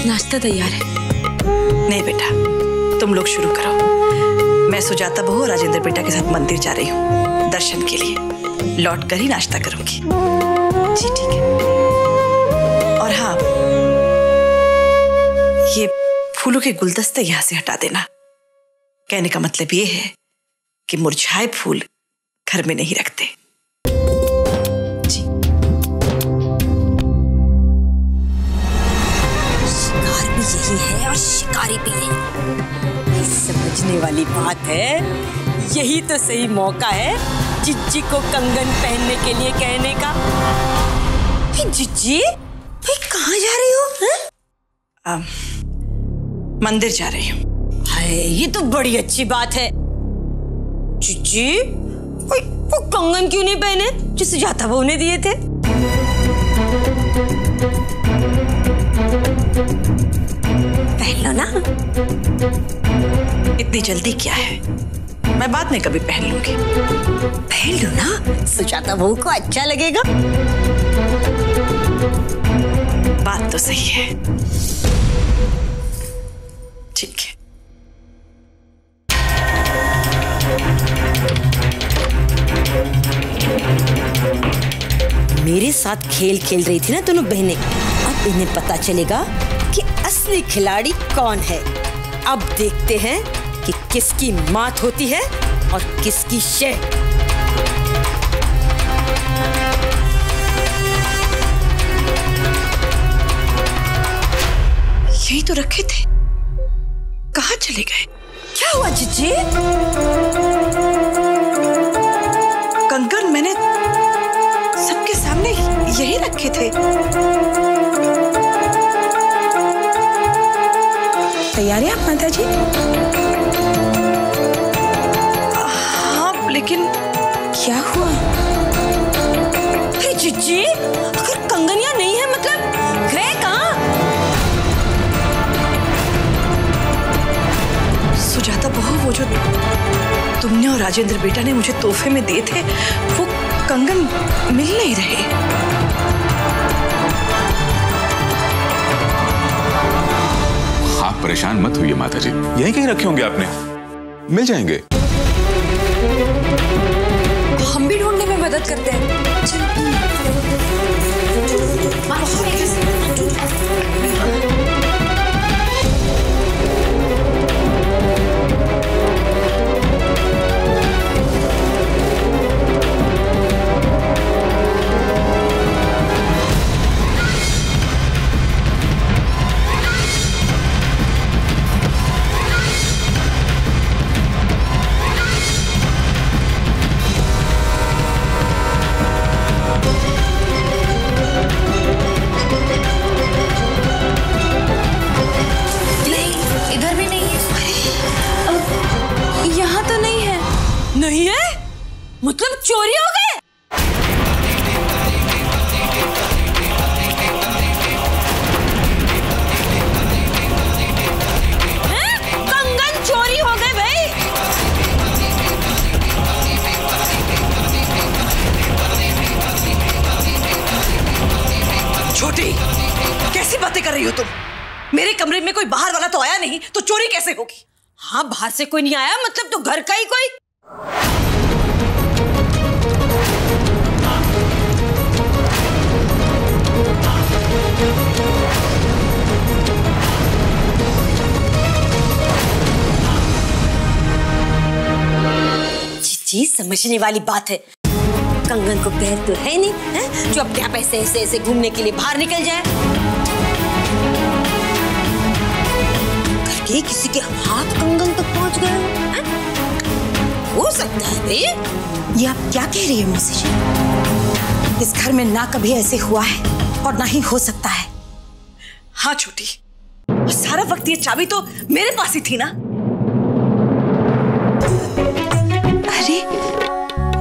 नाश्ता तैयार है। नहीं बेटा, तुम लोग शुरू करो। मैं सुजाता बहू और राजेंद्र बेटा के साथ मंदिर जा रही हूँ दर्शन के लिए। लौट कर ही नाश्ता करूंगी। जी ठीक है। और हाँ, ये फूलों के गुलदस्ते यहां से हटा देना। कहने का मतलब ये है कि मुरझाए फूल घर में नहीं रखते। जी। शिकार भी यही है और शिकारी भी यही। समझने वाली बात है। यही तो सही मौका है जिज्जी को कंगन पहनने के लिए कहने का। जिज्जी, कहाँ जा रही हो? मंदिर जा रही हूँ। ये तो बड़ी अच्छी बात है। जिज्जी, वो कंगन क्यों नहीं पहने जो सुजाता बहू ने दिए थे? पहन लो ना। इतनी जल्दी क्या है, मैं बाद में कभी पहन लूंगी। पहन लो ना, सुजाता बहू को अच्छा लगेगा। बात तो सही है। ठीक है। मेरे साथ खेल खेल रही थी ना दोनों बहनें। अब इन्हें पता चलेगा कि असली खिलाड़ी कौन है। अब देखते हैं कि किसकी मात होती है और किसकी शह। यही तो रखे थे, कहाँ चले गए? क्या हुआ जिज्जी? कंगन मैंने सबके सामने यही रखे थे। तैयार है आप माता जी? हाँ, लेकिन क्या हुआ? जिज्जी, अगर कंगन यहाँ नहीं है मतलब गए कहाँ? सुजाता बहू, वो जो तुमने और राजेंद्र बेटा ने मुझे तोहफे में दिए थे, वो कंगन मिल नहीं रहे। आप परेशान मत होइए माता जी, यहीं कहीं रखे होंगे आपने, मिल जाएंगे। हम भी ढूंढने में मदद करते हैं। नहीं है? मतलब चोरी हो गए? कंगन चोरी हो गए भाई। छोटी, कैसी बातें कर रही हो तुम? मेरे कमरे में कोई बाहर वाला तो आया नहीं, तो चोरी कैसे होगी? हाँ, बाहर से कोई नहीं आया, मतलब तो घर का ही कोई। जी, समझने वाली बात है। कंगन को पैर तो है नहीं है? जो अपने आप ऐसे ऐसे ऐसे घूमने के लिए बाहर निकल जाए। करके किसी के हाथ कंगन तक पहुंच गए हो सकता है भाई। ये आप क्या कह रही है मौसी जी? इस घर में ना कभी ऐसे हुआ है और ना ही हो सकता है। हाँ छोटी, सारा वक्त ये चाबी तो मेरे पास ही थी ना। अरे,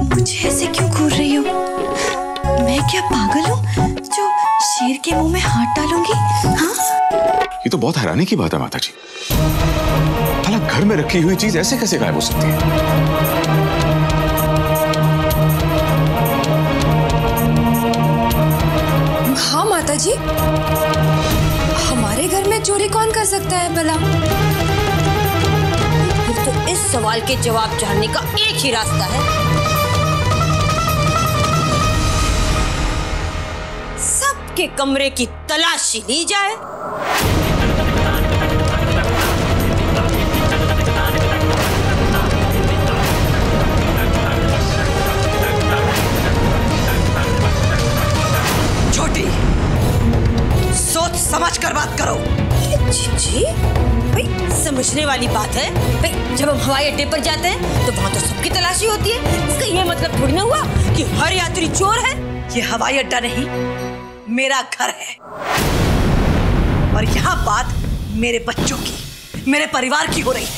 मुझे ऐसे क्यों घूर रही हो? मैं क्या पागल हूँ जो शेर के मुंह में हाथ डालूंगी? हाँ? ये तो बहुत हैरानी की बात है माता जी। भला घर में रखी हुई चीज ऐसे कैसे गायब हो सकती है? हाँ माता जी, हमारे घर में चोरी कौन कर सकता है भला? फिर तो इस सवाल के जवाब जानने का एक ही रास्ता है। सबके कमरे की तलाशी ली जाए। छोटी, सोच समझ कर बात करो। जी भाई, समझने वाली बात है भाई। जब हम हवाई अड्डे पर जाते हैं तो वहाँ तो सबकी तलाशी होती है। इसका ये मतलब थोड़ी ना हुआ कि हर यात्री चोर है। ये हवाई अड्डा नहीं, मेरा घर है। और यहाँ बात मेरे बच्चों की, मेरे परिवार की हो रही है।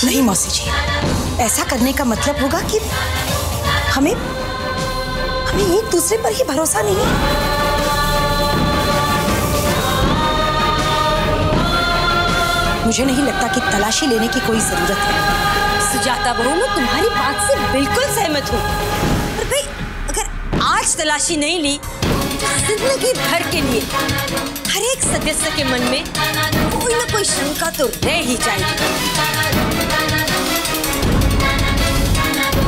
नहीं मौसी जी, ऐसा करने का मतलब होगा कि हमें एक दूसरे पर ही भरोसा नहीं है। मुझे नहीं लगता कि तलाशी लेने की कोई जरूरत है। सुजाता बहू, मैं तुम्हारी बात से बिल्कुल सहमत हूँ। पर भाई, अगर आज तलाशी नहीं ली तो जिंदगी भर के लिए हर एक सदस्य के मन में कोई ना कोई शंका तो रह ही जाएगी।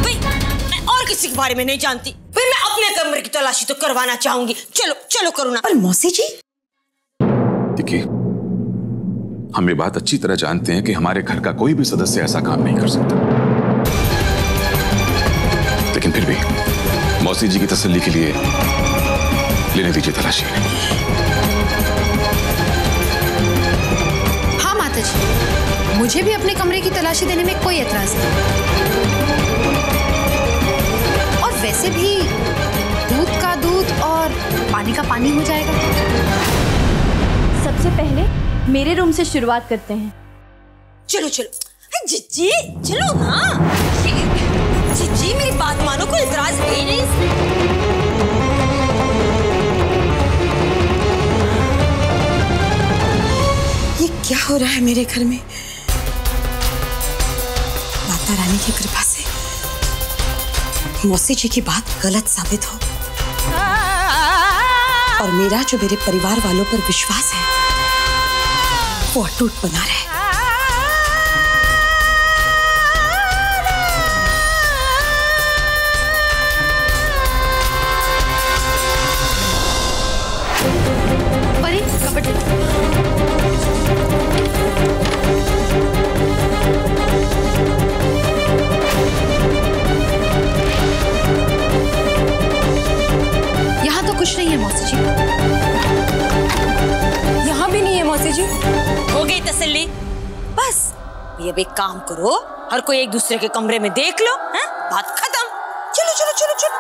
भाई, मैं और किसी के बारे में नहीं जानती। भाई, मैं अपने कमरे की तलाशी तो करवाना चाहूंगी। चलो चलो करो ना। पर मौसी जी, देखिए, हम ये बात अच्छी तरह जानते हैं कि हमारे घर का कोई भी सदस्य ऐसा काम नहीं कर सकता। लेकिन फिर भी मौसी जी की तसल्ली के लिए लेने दीजिए तलाशी। हाँ माता जी, मुझे भी अपने कमरे की तलाशी देने में कोई एतराज नहीं। और वैसे भी दूध का दूध और पानी का पानी हो जाएगा। सबसे पहले मेरे रूम से शुरुआत करते हैं। चलो चलो जिज्जी, चलो ना। जिज्जी, मेरी बात मानो, कोई इतराज है ही नहीं। ये क्या हो रहा है मेरे घर में? माता रानी की कृपा से मौसी जी की बात गलत साबित हो और मेरा जो मेरे परिवार वालों पर विश्वास है वो अटूट बना रहे। परी, कपड़े यहाँ तो कुछ नहीं है मौसी जी। यहाँ भी नहीं है मौसी जी। हो गई तसल्ली? बस ये भी काम करो, हर कोई एक दूसरे के कमरे में देख लो। हैं? बात खत्म। चलो चलो चलो चलो।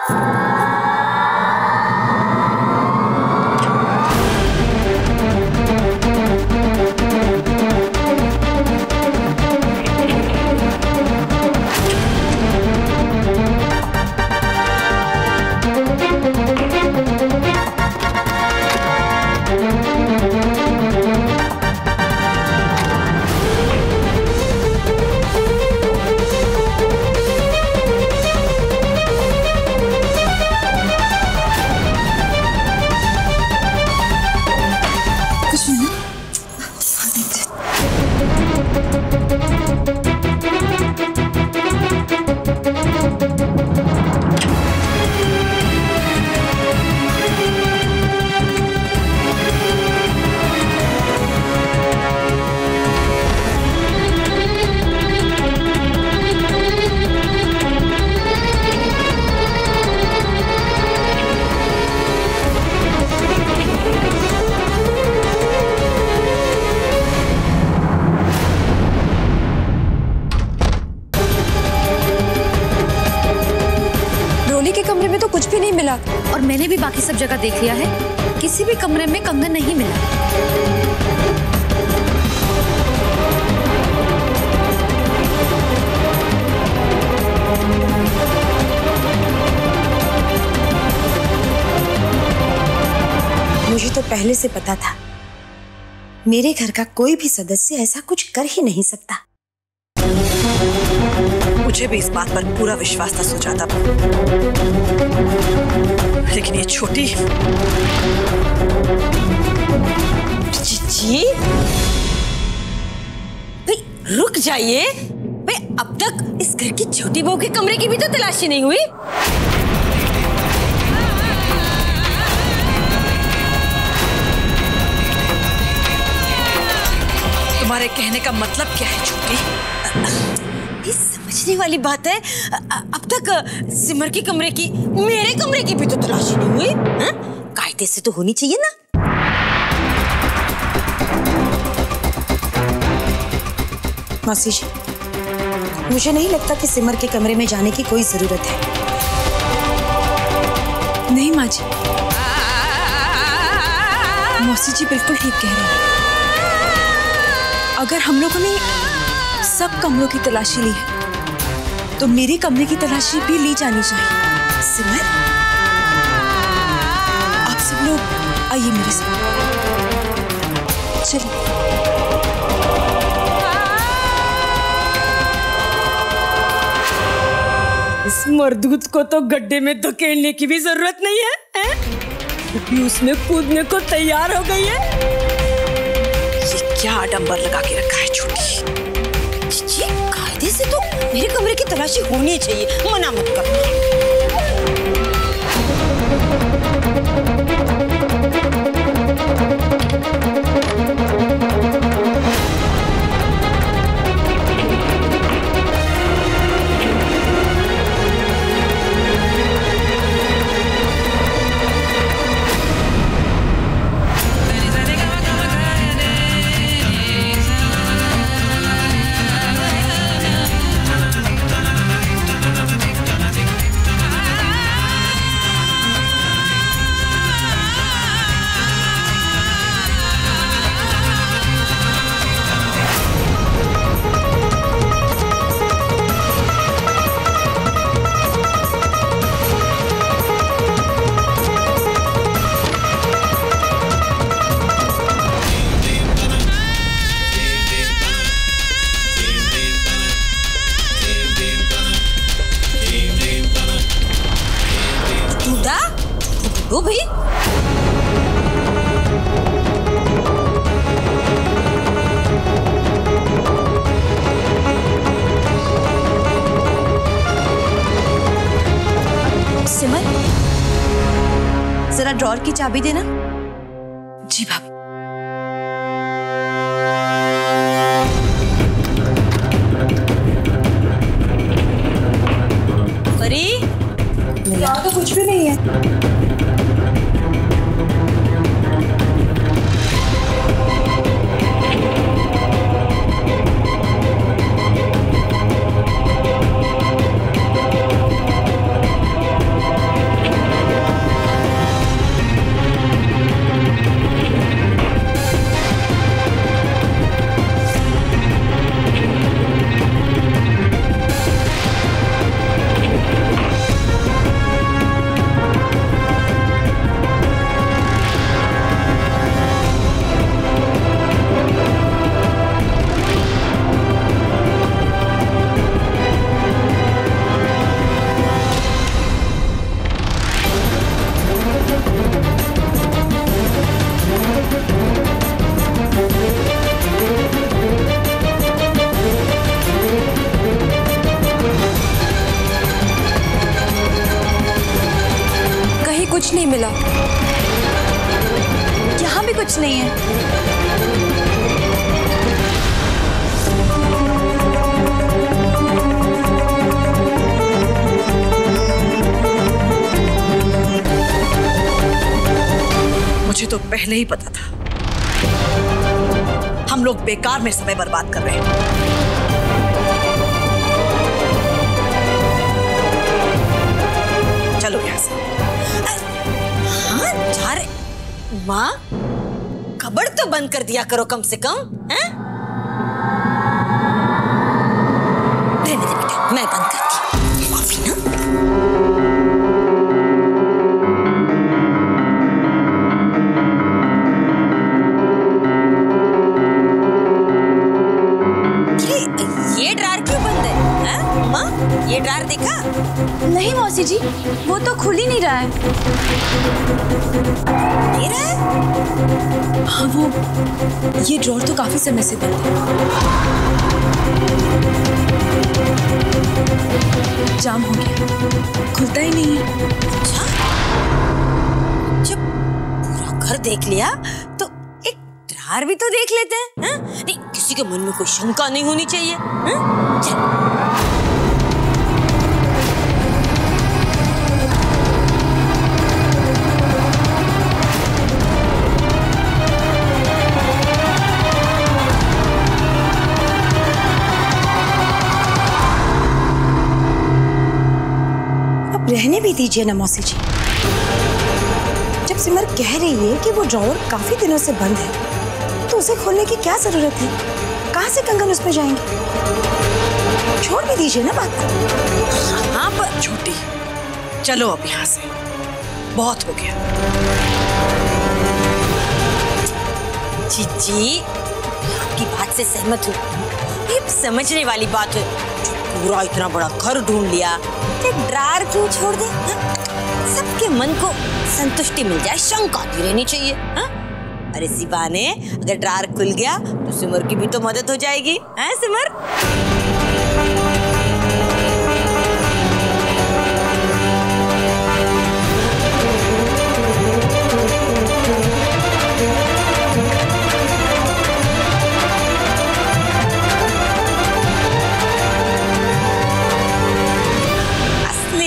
कुछ भी नहीं मिला। और मैंने भी बाकी सब जगह देख लिया है, किसी भी कमरे में कंगन नहीं मिला। मुझे तो पहले से पता था मेरे घर का कोई भी सदस्य ऐसा कुछ कर ही नहीं सकता। मुझे भी इस बात पर पूरा विश्वास था सुजाता, लेकिन ये छोटी जी जी भाई रुक जाइए भाई, अब तक इस घर की छोटी बहू के कमरे की भी तो तलाशी नहीं हुई। तुम्हारे कहने का मतलब क्या है छोटी? ये समझने वाली बात है, अब तक सिमर के कमरे की, मेरे कमरे की भी तो तलाशी नहीं हुई। कायदे से तो होनी चाहिए ना। मासी जी, मुझे नहीं लगता कि सिमर के कमरे में जाने की कोई जरूरत है। नहीं माँ जी, मौसी जी बिल्कुल ठीक कह रहे हैं। अगर हम लोगों ने सब कमरों की तलाशी ली है तो मेरे कमरे की तलाशी भी ली जानी चाहिए। सिमर, आप सब लोग आइए मेरे साथ, चलिए। इस मरदूत को तो गड्ढे में धकेलने की भी जरूरत नहीं है, क्योंकि उसमें कूदने को तैयार हो गई है। ये क्या आडंबर लगा के रखा है छोटी? जी, कायदे से तो मेरे कमरे की तलाशी होनी चाहिए, मना मत करना। वो भी सिमर, जरा ड्रॉर की चाबी देना। जी भाभी। परी, यहाँ तो कुछ भी नहीं है। कुछ नहीं मिला, यहाँ भी कुछ नहीं है। मुझे तो पहले ही पता था हम लोग बेकार में समय बर्बाद कर रहे हैं। चलो यहाँ से। हाँ, जा रहे। माँ, कबड़ तो बंद कर दिया करो कम से कम, हैं? रहने दे बेटा, मैं बंद करती हूँ। कॉफी ना? ये ड्रार क्यों बंद है? हैं? माँ, ये ड्रार ड्रार देखा? नहीं मौसी जी, वो तो खुल ही नहीं रहा है। नहीं रहा है? हाँ, वो ये ड्रॉर तो काफी समय से बंद है। जाम हो गया, खुलता ही नहीं है। अच्छा, जब पूरा घर देख लिया तो एक ड्रार भी तो देख लेते हैं, हैं? नहीं, किसी के मन में कोई शंका नहीं होनी चाहिए, हैं? चल। रहने भी दीजिए ना मौसी जी। जब सिमर कह रही है कि वो ड्रॉवर काफी दिनों से बंद है, तो उसे खोलने की क्या जरूरत है? कहाँ से कंगन उसमें जाएंगे? छोड़ भी दीजिए ना बात को। हाँ पर छोटी, चलो अब यहाँ से, बहुत हो गया। जीजी, आपकी बात से सहमत हूँ। ये समझने वाली बात है। पूरा इतना बड़ा घर ढूंढ लिया, एक ड्रार क्यों छोड़ दे? सबके मन को संतुष्टि मिल जाए, शंका आती रहनी चाहिए। हा? अरे इसी बहाने अगर ड्रार खुल गया तो सिमर की भी तो मदद हो जाएगी, हैं सिमर?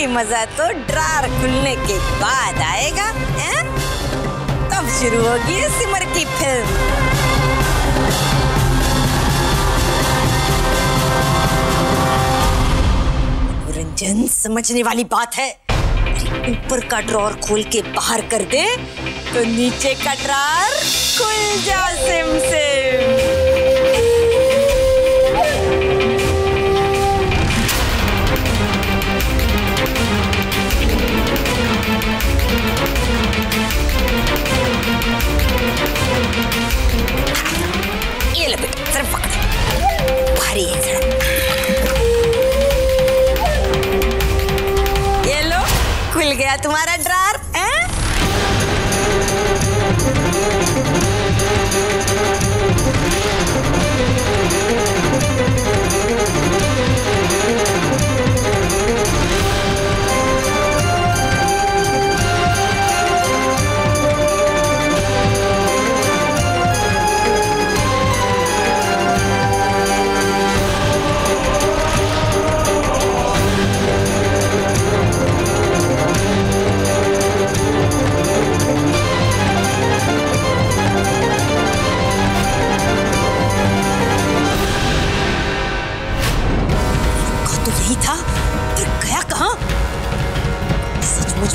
मजा तो ड्रार खुलने के बाद आएगा, हैं? तब शुरू होगी सिमर की फिल्म। रंजन, समझने वाली बात है। ऊपर का ड्रॉर खोल के बाहर कर दे तो नीचे का ड्रॉर खुल जा सिम सिम। ये ले बेटा, सिर्फ पकड़, भारी है जरा। ये लो, खुल गया तुम्हारा ड्रार, हैं?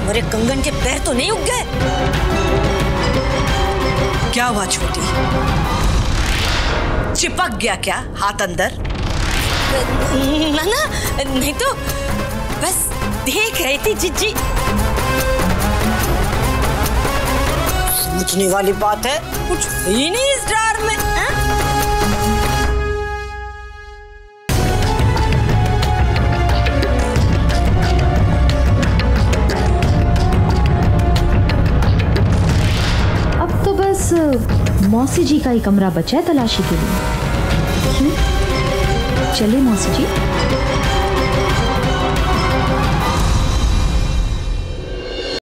मरे कंगन के पैर तो नहीं उग गए? क्या हुआ छोटी, चिपक गया क्या हाथ अंदर? ना ना, नहीं तो बस देख रही थी जीजी। समझने वाली बात है, कुछ ही नहीं इस ड्रार में, हैं? मौसी जी का ही कमरा बचा है तलाशी के लिए। चले मौसी जी।